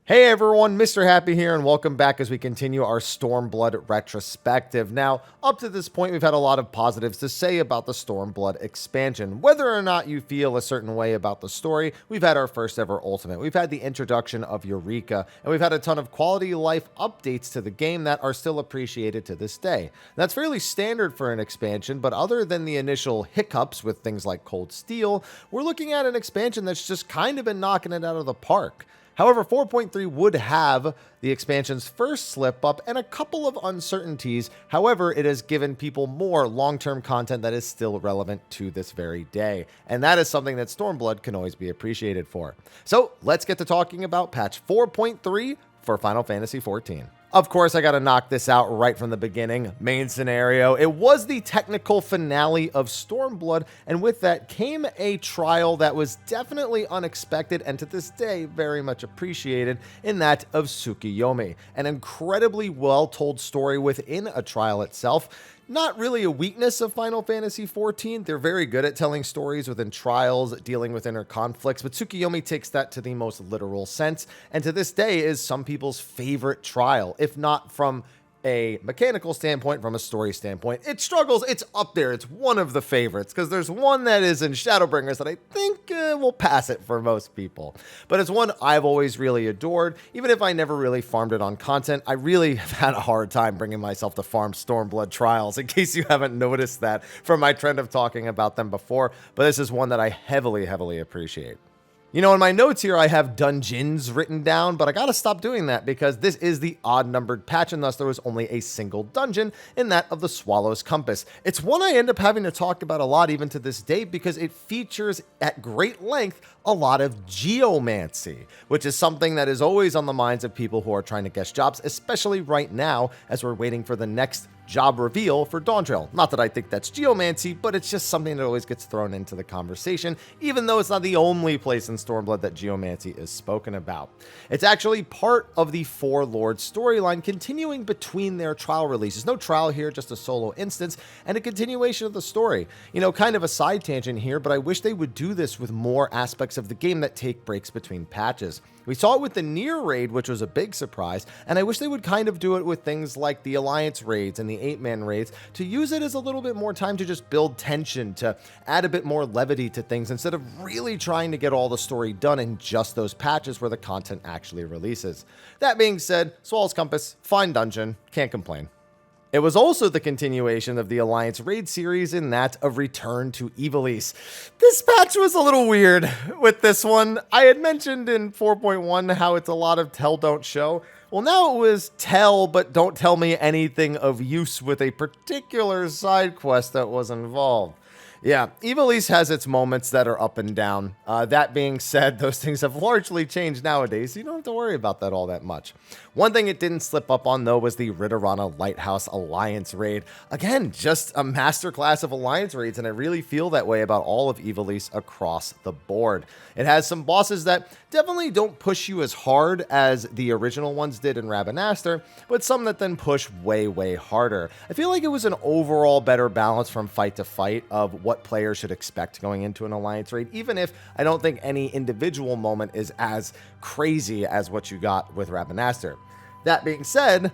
Hey everyone, Mr. Happy here, and welcome back as we continue our Stormblood retrospective. Now, up to this point, we've had a lot of positives to say about the Stormblood expansion. Whether or not you feel a certain way about the story, we've had our first ever Ultimate. We've had the introduction of Eureka, and we've had a ton of quality of life updates to the game that are still appreciated to this day. That's fairly standard for an expansion, but other than the initial hiccups with things like Cold Steel, we're looking at an expansion that's just kind of been knocking it out of the park. However, 4.3 would have the expansion's first slip up and a couple of uncertainties. However, it has given people more long-term content that is still relevant to this very day. And that is something that Stormblood can always be appreciated for. So let's get to talking about patch 4.3 for Final Fantasy XIV. Of course, I gotta knock this out right from the beginning. Main scenario. It was the technical finale of Stormblood, and with that came a trial that was definitely unexpected and to this day very much appreciated, in that of Tsukiyomi. An incredibly well-told story within a trial itself. Not really a weakness of Final Fantasy XIV. They're very good at telling stories within trials, dealing with inner conflicts, but Tsukiyomi takes that to the most literal sense, and to this day is some people's favorite trial, if not from a mechanical standpoint, from a story standpoint. It struggles, it's up there, it's one of the favorites, because there's one that is in Shadowbringers that I think will pass it for most people. But it's one I've always really adored, even if I never really farmed it on content. I really have had a hard time bringing myself to farm Stormblood trials, in case you haven't noticed that from my trend of talking about them before, but this is one that I heavily appreciate. You know, in my notes here, I have dungeons written down, but I gotta stop doing that because this is the odd-numbered patch, and thus there was only a single dungeon, in that of the Swallow's Compass. It's one I end up having to talk about a lot even to this day because it features at great length a lot of geomancy, which is something that is always on the minds of people who are trying to guess jobs, especially right now as we're waiting for the next job reveal for Dawntrail. Not that I think that's geomancy, but it's just something that always gets thrown into the conversation, even though it's not the only place in Stormblood that geomancy is spoken about. It's actually part of the Four Lords storyline, continuing between their trial releases. No trial here, just a solo instance, and a continuation of the story. You know, kind of a side tangent here, but I wish they would do this with more aspects of the game that take breaks between patches. We saw it with the Nier raid, which was a big surprise, and I wish they would kind of do it with things like the Alliance raids and the 8-man raids, to use it as a little bit more time to just build tension, to add a bit more levity to things, instead of really trying to get all the story done in just those patches where the content actually releases. That being said, Swallow's Compass, fine dungeon, can't complain. It was also the continuation of the Alliance raid series, in that of Return to Ivalice. This patch was a little weird with this one. I had mentioned in 4.1 how it's a lot of tell don't show. Well, now it was tell, but don't tell me anything of use, with a particular side quest that was involved. Yeah, Ivalice has its moments that are up and down. That being said, those things have largely changed nowadays, so you don't have to worry about that all that much. One thing it didn't slip up on, though, was the Ritterana Lighthouse Alliance raid. Again, just a masterclass of Alliance raids, and I really feel that way about all of Ivalice across the board. It has some bosses that definitely don't push you as hard as the original ones did in Rabanastre, but some that then push way harder. I feel like it was an overall better balance from fight to fight of what players should expect going into an Alliance raid, even if I don't think any individual moment is as crazy as what you got with Rabanastre. That being said,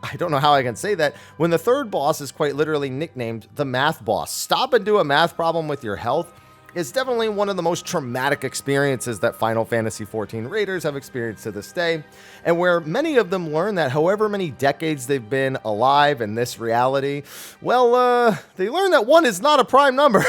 I don't know how I can say that, when the third boss is quite literally nicknamed the Math Boss. Stop and do a math problem with your health. It's definitely one of the most traumatic experiences that Final Fantasy XIV raiders have experienced to this day, and where many of them learn that however many decades they've been alive in this reality, well, they learn that 1 is not a prime number.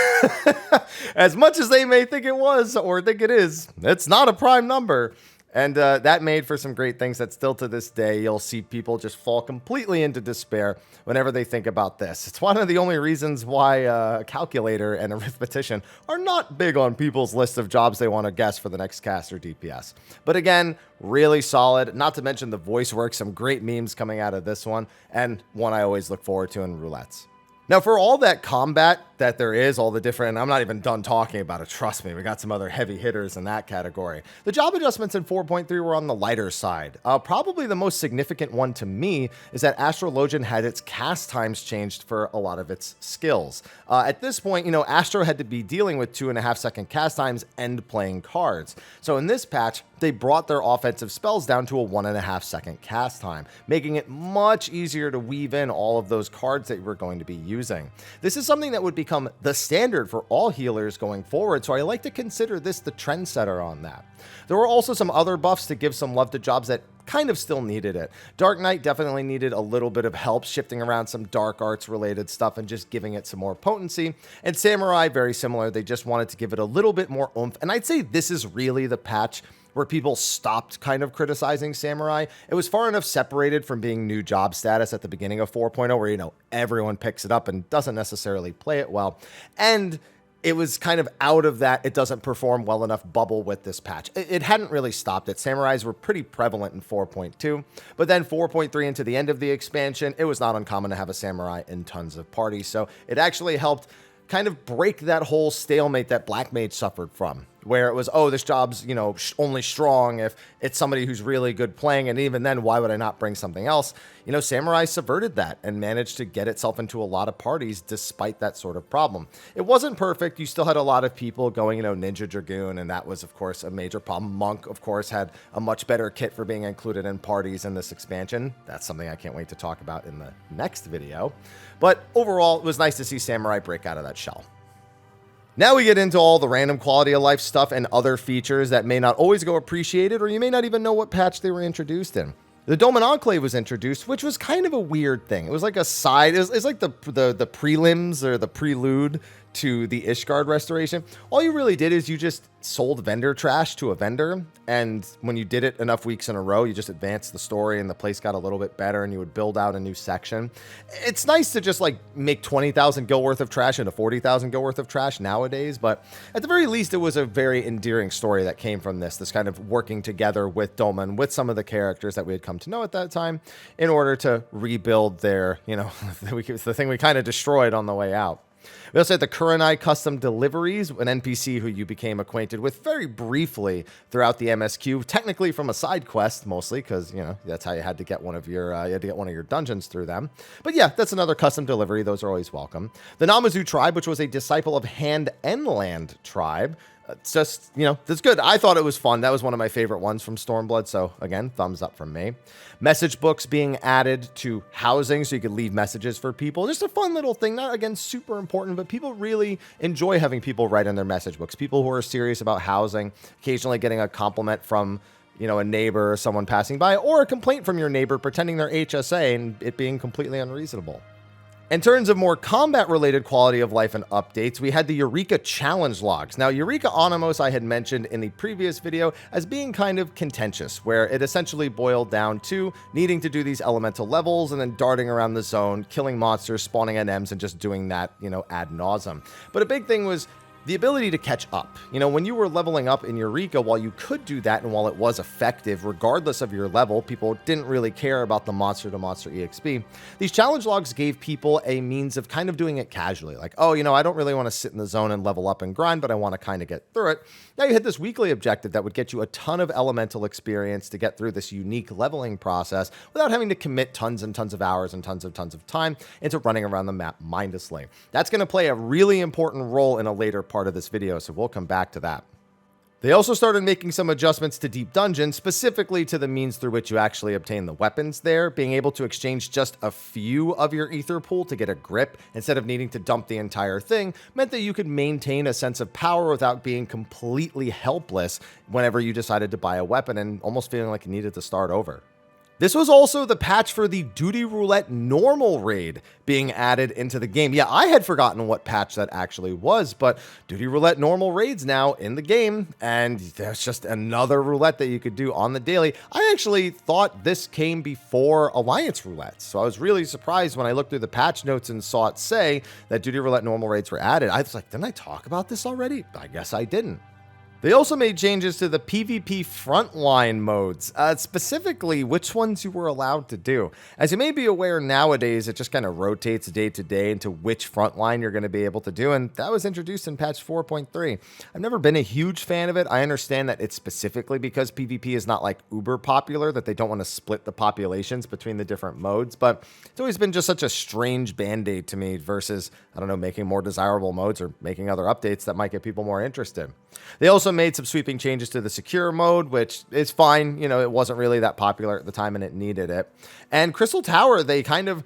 As much as they may think it was, or think it is, it's not a prime number. And that made for some great things that still to this day, you'll see people just fall completely into despair whenever they think about this. It's one of the only reasons why calculator and arithmetician are not big on people's list of jobs they want to guess for the next cast or DPS. But again, really solid, not to mention the voice work, some great memes coming out of this one, and one I always look forward to in Roulettes. Now, for all that combat that there is, all the different, I'm not even done talking about it, trust me, we got some other heavy hitters in that category. The job adjustments in 4.3 were on the lighter side. Probably the most significant one to me is that Astrologian had its cast times changed for a lot of its skills. At this point, you know, Astro had to be dealing with 2.5-second cast times and playing cards. So in this patch, they brought their offensive spells down to a 1.5-second cast time, making it much easier to weave in all of those cards that we're going to be using. This is something that would become the standard for all healers going forward, so I like to consider this the trendsetter on that. There were also some other buffs to give some love to jobs that kind of still needed it. Dark Knight definitely needed a little bit of help shifting around some dark arts related stuff and just giving it some more potency. And Samurai, very similar. They just wanted to give it a little bit more oomph. And I'd say this is really the patch where people stopped kind of criticizing Samurai. It was far enough separated from being new job status at the beginning of 4.0 where, you know, everyone picks it up and doesn't necessarily play it well. And it was kind of out of that it doesn't perform well enough bubble with this patch. It hadn't really stopped it. Samurais were pretty prevalent in 4.2, but then 4.3 into the end of the expansion, it was not uncommon to have a Samurai in tons of parties. So it actually helped kind of break that whole stalemate that Black Mage suffered from, where it was, oh, this job's, you know, only strong if it's somebody who's really good playing, and even then, why would I not bring something else? You know, Samurai subverted that and managed to get itself into a lot of parties despite that sort of problem. It wasn't perfect. You still had a lot of people going, you know, Ninja Dragoon, and that was, of course, a major problem. Monk, of course, had a much better kit for being included in parties in this expansion. That's something I can't wait to talk about in the next video. But overall, it was nice to see Samurai break out of that shell. Now we get into all the random quality of life stuff and other features that may not always go appreciated, or you may not even know what patch they were introduced in. The Dolan Enclave was introduced, which was kind of a weird thing. It was like a side, it's like the prelims or the prelude to the Ishgard restoration. All you really did is you just sold vendor trash to a vendor, and when you did it enough weeks in a row, you just advanced the story and the place got a little bit better and you would build out a new section. It's nice to just like make 20,000 gil worth of trash into 40,000 gil worth of trash nowadays, but at the very least it was a very endearing story that came from this kind of working together with Dolan, with some of the characters that we had come to know at that time in order to rebuild their, you know, the thing we kind of destroyed on the way out. We also had the Kurenai custom deliveries, an NPC who you became acquainted with very briefly throughout the MSQ, technically from a side quest mostly, because, you know, that's how you had to get one of your dungeons through them. But yeah, that's another custom delivery. Those are always welcome. The Namazu tribe, which was a disciple of Hand and Land tribe. It's just, you know, that's good. I thought it was fun. That was one of my favorite ones from Stormblood. So again, thumbs up from me. Message books being added to housing so you could leave messages for people. Just a fun little thing. Not, again, super important, but people really enjoy having people write in their message books. People who are serious about housing, occasionally getting a compliment from, you know, a neighbor or someone passing by, or a complaint from your neighbor pretending they're HSA and it being completely unreasonable. In terms of more combat-related quality of life and updates, we had the Eureka Challenge logs. Now, Eureka Animos I had mentioned in the previous video as being kind of contentious, where it essentially boiled down to needing to do these elemental levels and then darting around the zone, killing monsters, spawning NMs, and just doing that, you know, ad nauseum. But a big thing was the ability to catch up. You know, when you were leveling up in Eureka, while you could do that and while it was effective, regardless of your level, people didn't really care about the monster-to-monster EXP. These challenge logs gave people a means of kind of doing it casually. Like, oh, you know, I don't really want to sit in the zone and level up and grind, but I want to kind of get through it. Now you hit this weekly objective that would get you a ton of elemental experience to get through this unique leveling process without having to commit tons and tons of hours and tons of time into running around the map mindlessly. That's going to play a really important role in a later part of this video, so we'll come back to that. They also started making some adjustments to Deep Dungeon, specifically to the means through which you actually obtain the weapons there. Being able to exchange just a few of your ether pool to get a grip instead of needing to dump the entire thing meant that you could maintain a sense of power without being completely helpless whenever you decided to buy a weapon and almost feeling like you needed to start over. This was also the patch for the Duty Roulette normal raid being added into the game. Yeah, I had forgotten what patch that actually was, but Duty Roulette normal raids now in the game, and there's just another roulette that you could do on the daily. I actually thought this came before Alliance Roulette, so I was really surprised when I looked through the patch notes and saw it say that Duty Roulette normal raids were added. I was like, didn't I talk about this already? I guess I didn't. They also made changes to the PvP frontline modes, specifically which ones you were allowed to do. As you may be aware, nowadays it just kind of rotates day to day into which frontline you're going to be able to do, and that was introduced in patch 4.3. I've never been a huge fan of it. I understand that it's specifically because PvP is not like uber popular, that they don't want to split the populations between the different modes, but it's always been just such a strange band-aid to me versus, I don't know, making more desirable modes or making other updates that might get people more interested. They also made some sweeping changes to the secure mode, which is fine. You know, it wasn't really that popular at the time and it needed it. And Crystal Tower, they kind of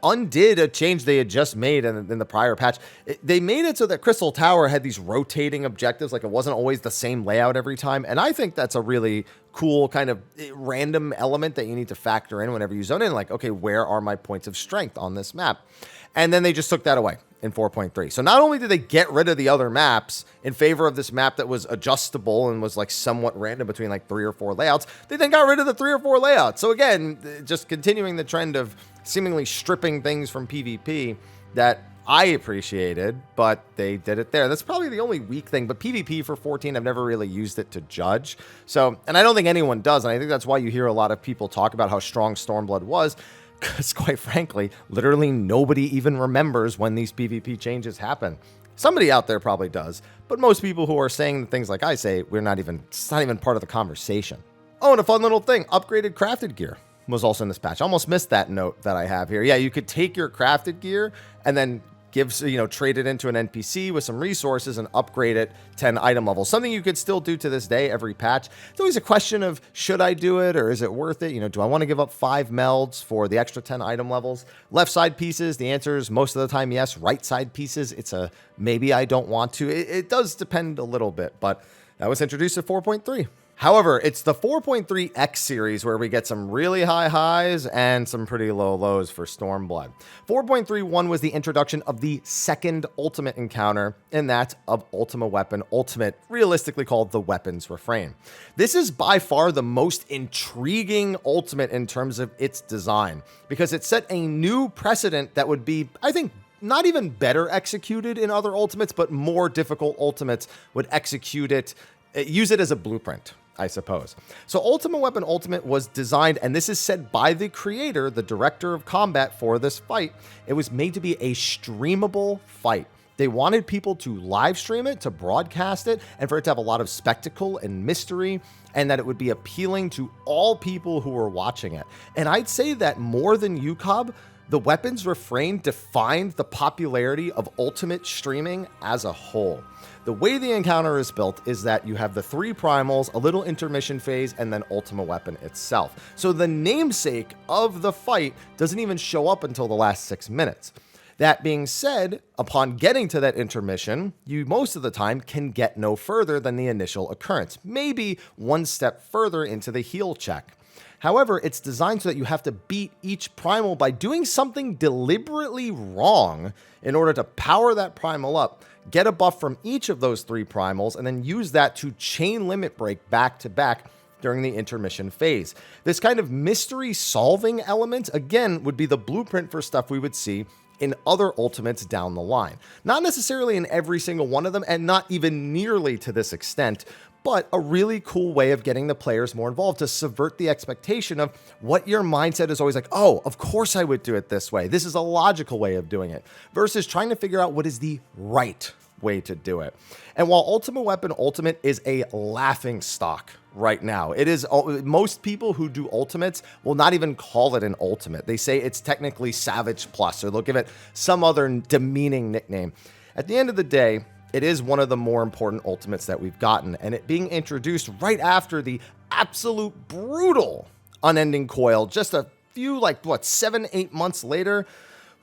undid a change they had just made in the prior patch. They made it so that Crystal Tower had these rotating objectives, like it wasn't always the same layout every time. And I think that's a really cool kind of random element that you need to factor in whenever you zone in, like, okay, where are my points of strength on this map? And then they just took that away in 4.3. So not only did they get rid of the other maps in favor of this map that was adjustable and was like somewhat random between like 3 or 4 layouts, they then got rid of the 3 or 4 layouts. So again, just continuing the trend of seemingly stripping things from PvP that I appreciated, but they did it there. That's probably the only weak thing, but PvP for 14, I've never really used it to judge. So, and I don't think anyone does, and I think that's why you hear a lot of people talk about how strong Stormblood was, because quite frankly, literally nobody even remembers when these PvP changes happen. Somebody out there probably does, but most people who are saying things like I say, it's not even part of the conversation. Oh, and a fun little thing, upgraded crafted gear was also in this patch. I almost missed that note that I have here. Yeah, you could take your crafted gear and then trade it into an NPC with some resources and upgrade it 10 item levels. Something you could still do to this day every patch. It's always a question of, should I do it or is it worth it? You know, do I want to give up 5 melds for the extra 10 item levels? Left side pieces, the answer is most of the time yes. Right side pieces, it's a maybe I don't want to. It does depend a little bit, but that was introduced at 4.3. However, it's the 4.3X series where we get some really high highs and some pretty low lows for Stormblood. 4.31 was the introduction of the second ultimate encounter, and that's of Ultima Weapon Ultimate, realistically called the Weapons Refrain. This is by far the most intriguing ultimate in terms of its design, because it set a new precedent that would be, I think, not even better executed in other ultimates, but more difficult ultimates would execute it, use it as a blueprint, I suppose. So Ultima Weapon Ultimate was designed, and this is said by the creator, the director of combat for this fight, it was made to be a streamable fight. They wanted people to live stream it, to broadcast it, and for it to have a lot of spectacle and mystery, and that it would be appealing to all people who were watching it. And I'd say that more than UCOB, the Weapons Refrain defined the popularity of Ultimate streaming as a whole. The way the encounter is built is that you have the 3 primals, a little intermission phase, and then Ultima Weapon itself. So the namesake of the fight doesn't even show up until the last 6 minutes. That being said, upon getting to that intermission, you most of the time can get no further than the initial occurrence, maybe one step further into the heal check. However, it's designed so that you have to beat each primal by doing something deliberately wrong in order to power that primal up, get a buff from each of those 3 primals, and then use that to chain limit break back to back during the intermission phase. This kind of mystery solving element, again, would be the blueprint for stuff we would see in other ultimates down the line. Not necessarily in every single one of them, and not even nearly to this extent, but a really cool way of getting the players more involved to subvert the expectation of what your mindset is always like, oh, of course I would do it this way. This is a logical way of doing it, versus trying to figure out what is the right way to do it. And while Ultima Weapon Ultimate is a laughing stock right now, it is, most people who do ultimates will not even call it an ultimate. They say it's technically Savage Plus, or they'll give it some other demeaning nickname. At the end of the day, it is one of the more important ultimates that we've gotten, and it being introduced right after the absolute brutal Unending Coil, just a few, 7-8 months later.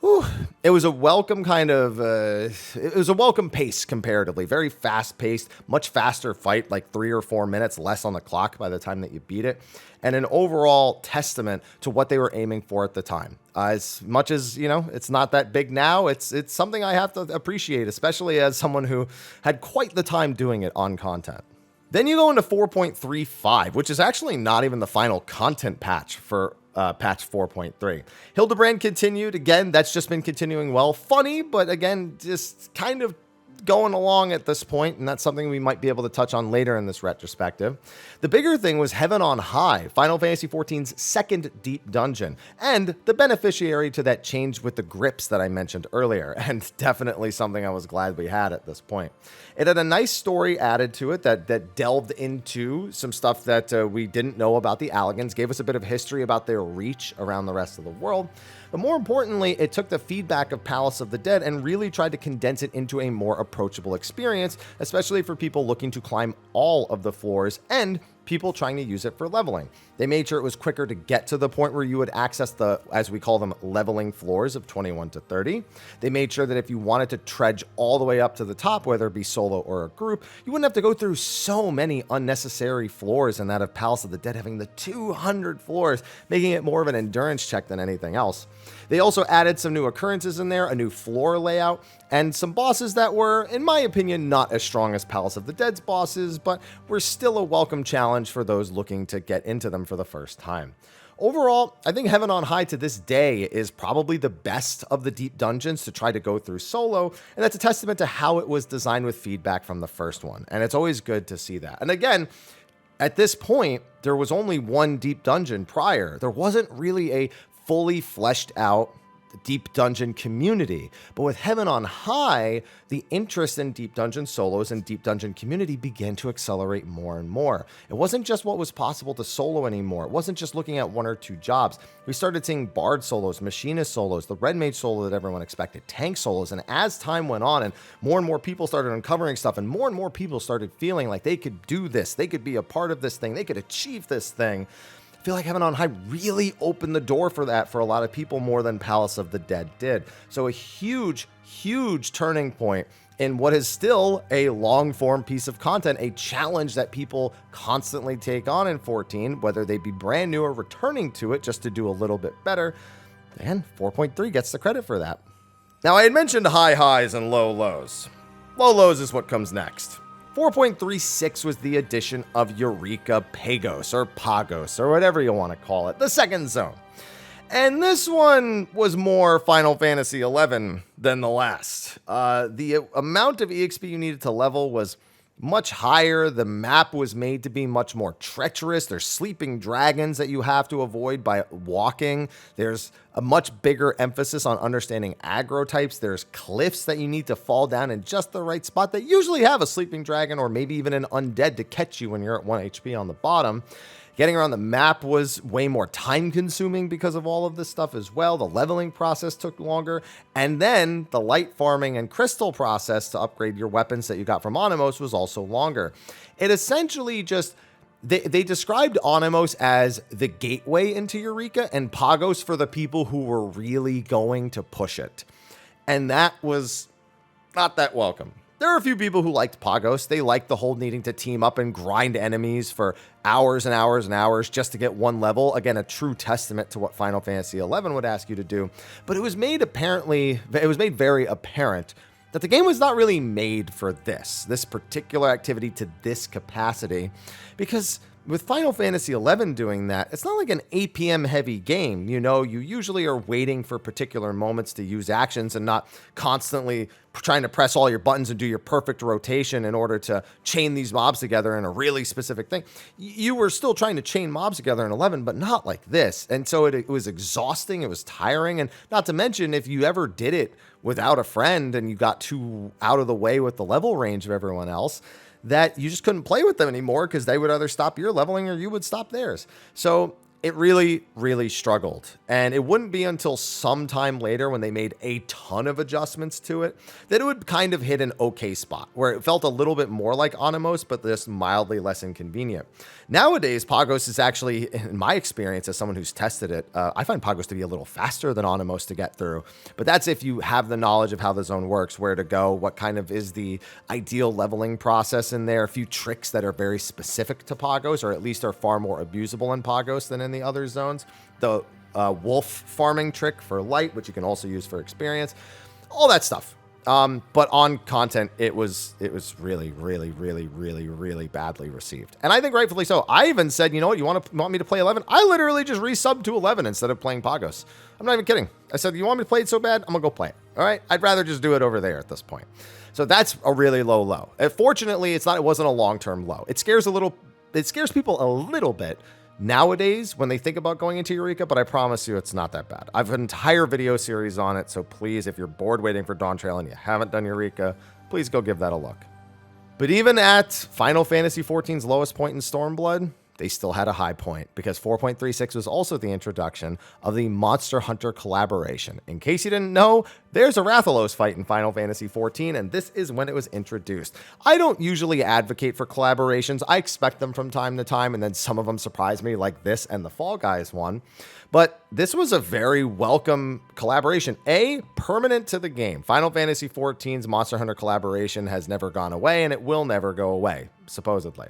Whew, it was a welcome it was a welcome pace comparatively, very fast paced, much faster fight, like 3 or 4 minutes less on the clock by the time that you beat it, and an overall testament to what they were aiming for at the time. As much as, it's not that big now, it's something I have to appreciate, especially as someone who had quite the time doing it on content. Then you go into 4.35, which is actually not even the final content patch for patch 4.3. Hildebrand continued. Again, that's just been continuing well. Funny, but again, just kind of going along at this point, and that's something we might be able to touch on later in this retrospective. The bigger thing was Heaven on High, Final Fantasy XIV's second deep dungeon, and the beneficiary to that change with the grips that I mentioned earlier, and definitely something I was glad we had at this point. It had a nice story added to it that delved into some stuff that we didn't know about the Allagans, gave us a bit of history about their reach around the rest of the world. But more importantly, it took the feedback of Palace of the Dead and really tried to condense it into a more approachable experience, especially for people looking to climb all of the floors and people trying to use it for leveling. They made sure it was quicker to get to the point where you would access the, as we call them, leveling floors of 21 to 30. They made sure that if you wanted to trudge all the way up to the top, whether it be solo or a group, you wouldn't have to go through so many unnecessary floors, and that of Palace of the Dead having the 200 floors, making it more of an endurance check than anything else. They also added some new occurrences in there, a new floor layout, and some bosses that were, in my opinion, not as strong as Palace of the Dead's bosses, but were still a welcome challenge for those looking to get into them for the first time. Overall, I think Heaven on High to this day is probably the best of the deep dungeons to try to go through solo, and that's a testament to how it was designed with feedback from the first one, and it's always good to see that. And again, at this point, there was only one deep dungeon prior. There wasn't really a fully fleshed out deep dungeon community. But with Heaven on High, the interest in deep dungeon solos and deep dungeon community began to accelerate more and more. It wasn't just what was possible to solo anymore. It wasn't just looking at one or two jobs. We started seeing bard solos, machinist solos, the red mage solo that everyone expected, tank solos. And as time went on and more people started uncovering stuff, and more people started feeling like they could do this, they could be a part of this thing, they could achieve this thing, I feel like Heaven on High really opened the door for that for a lot of people more than Palace of the Dead did. So a huge turning point in what is still a long-form piece of content, a challenge that people constantly take on in 14, whether they be brand new or returning to it just to do a little bit better. And 4.3 gets the credit for that. Now, I had mentioned high highs and low lows. Low lows is what comes next. 4.36 was the addition of Eureka Pagos, or Pagos, or whatever you want to call it, the second zone. And this one was more Final Fantasy XI than the last. The amount of EXP you needed to level was much higher. The map was made to be much more treacherous. There's sleeping dragons that you have to avoid by walking. There's a much bigger emphasis on understanding aggro types. There's cliffs that you need to fall down in just the right spot that usually have a sleeping dragon or maybe even an undead to catch you when you're at 1 HP on the bottom. Getting around the map was way more time consuming because of all of this stuff as well. The leveling process took longer. And then the light farming and crystal process to upgrade your weapons that you got from Onimos was also longer. It essentially just, they described Onimos as the gateway into Eureka and Pagos for the people who were really going to push it. And that was not that welcome. There are a few people who liked Pagos. They liked the whole needing to team up and grind enemies for hours and hours and hours just to get one level. Again, a true testament to what Final Fantasy XI would ask you to do. But it was made very apparent that the game was not really made for this particular activity to this capacity, because with Final Fantasy XI doing that, it's not like an APM heavy game. You know, you usually are waiting for particular moments to use actions and not constantly trying to press all your buttons and do your perfect rotation in order to chain these mobs together in a really specific thing. You were still trying to chain mobs together in 11, but not like this. And so it was exhausting. It was tiring. And not to mention, if you ever did it without a friend and you got too out of the way with the level range of everyone else, that you just couldn't play with them anymore because they would either stop your leveling or you would stop theirs. So it really struggled. And it wouldn't be until sometime later when they made a ton of adjustments to it that it would kind of hit an okay spot where it felt a little bit more like Onimos, but just mildly less inconvenient. Nowadays, Pagos is actually, in my experience as someone who's tested it, I find Pagos to be a little faster than Onimos to get through. But that's if you have the knowledge of how the zone works, where to go, what kind of is the ideal leveling process in there, a few tricks that are very specific to Pagos, or at least are far more abusable in Pagos than in the other zones. The wolf farming trick for light, which you can also use for experience, all that stuff. But on content, it was really badly received. And I think rightfully so. I even said, you know what, you want me to play 11? I literally just resubbed to 11 instead of playing Pagos. I'm not even kidding. I said, you want me to play it so bad? I'm gonna go play it. All right. I'd rather just do it over there at this point. So that's a really low low. Fortunately, it wasn't a long-term low. It scares people a little bit nowadays when they think about going into Eureka, but I promise you it's not that bad. I have an entire video series on it, so please, if you're bored waiting for Dawn Trail and you haven't done Eureka, please go give that a look. But even at Final Fantasy XIV's lowest point in Stormblood, they still had a high point, because 4.36 was also the introduction of the Monster Hunter collaboration. In case you didn't know, there's a Rathalos fight in Final Fantasy XIV, and this is when it was introduced. I don't usually advocate for collaborations. I expect them from time to time, and then some of them surprise me, like this and the Fall Guys one. But this was a very welcome collaboration. Permanent to the game. Final Fantasy XIV's Monster Hunter collaboration has never gone away, and it will never go away, supposedly.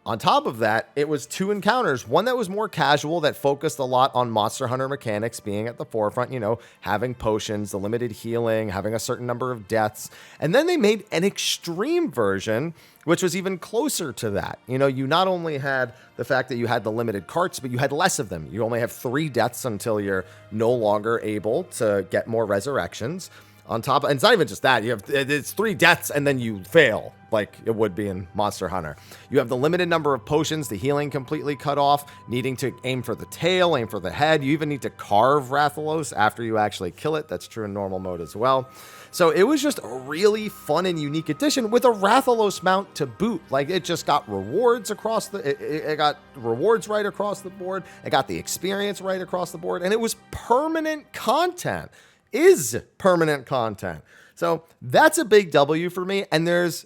On top of that, it was 2 encounters. One that was more casual, that focused a lot on Monster Hunter mechanics being at the forefront, you know, having potions, the limited healing, having a certain number of deaths. And then they made an extreme version, which was even closer to that. You know, you not only had the fact that you had the limited carts, but you had less of them. You only have 3 deaths until you're no longer able to get more resurrections. On top, and it's not even just that, it's 3 deaths and then you fail, like it would be in Monster Hunter. You have the limited number of potions, the healing completely cut off, needing to aim for the tail, aim for the head. You even need to carve Rathalos after you actually kill it. That's true in normal mode as well. So it was just a really fun and unique addition with a Rathalos mount to boot. Like, it just got rewards across it got rewards right across the board. It got the experience right across the board, and it was permanent content. Is permanent content. So that's a big W for me. And there's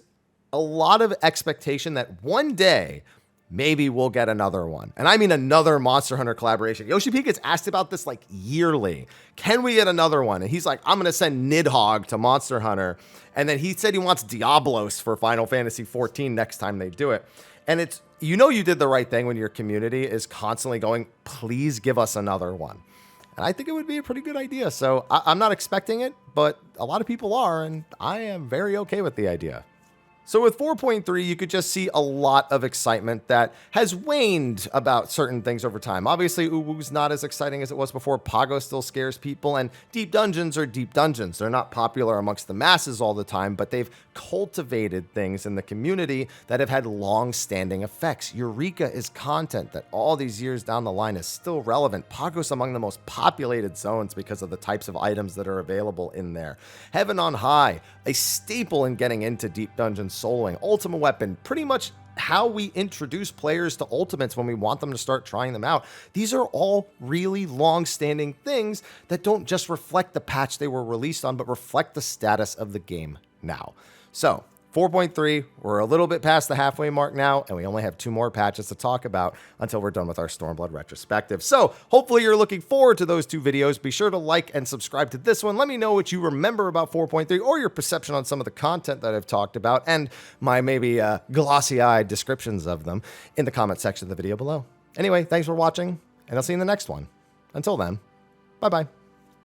a lot of expectation that one day maybe we'll get another one. And I mean another Monster Hunter collaboration. Yoshi P gets asked about this like yearly. Can we get another one? And he's like, I'm going to send Nidhogg to Monster Hunter. And then he said he wants Diablos for Final Fantasy XIV next time they do it. And it's, you know, you did the right thing when your community is constantly going, please give us another one. And I think it would be a pretty good idea. So I'm not expecting it, but a lot of people are, and I am very okay with the idea. So with 4.3, you could just see a lot of excitement that has waned about certain things over time. Obviously, Uwu's not as exciting as it was before. Pagos still scares people, and deep dungeons are deep dungeons. They're not popular amongst the masses all the time, but they've cultivated things in the community that have had long-standing effects. Eureka is content that all these years down the line is still relevant. Pagos among the most populated zones because of the types of items that are available in there. Heaven on High, a staple in getting into deep dungeons. Soloing, Ultima weapon, pretty much how we introduce players to ultimates when we want them to start trying them out. These are all really long-standing things that don't just reflect the patch they were released on, but reflect the status of the game now. So 4.3, we're a little bit past the halfway mark now, and we only have 2 more patches to talk about until we're done with our Stormblood retrospective. So hopefully you're looking forward to those 2 videos. Be sure to like and subscribe to this one. Let me know what you remember about 4.3 or your perception on some of the content that I've talked about and my maybe glossy-eyed descriptions of them in the comment section of the video below. Anyway, thanks for watching, and I'll see you in the next one. Until then, bye-bye.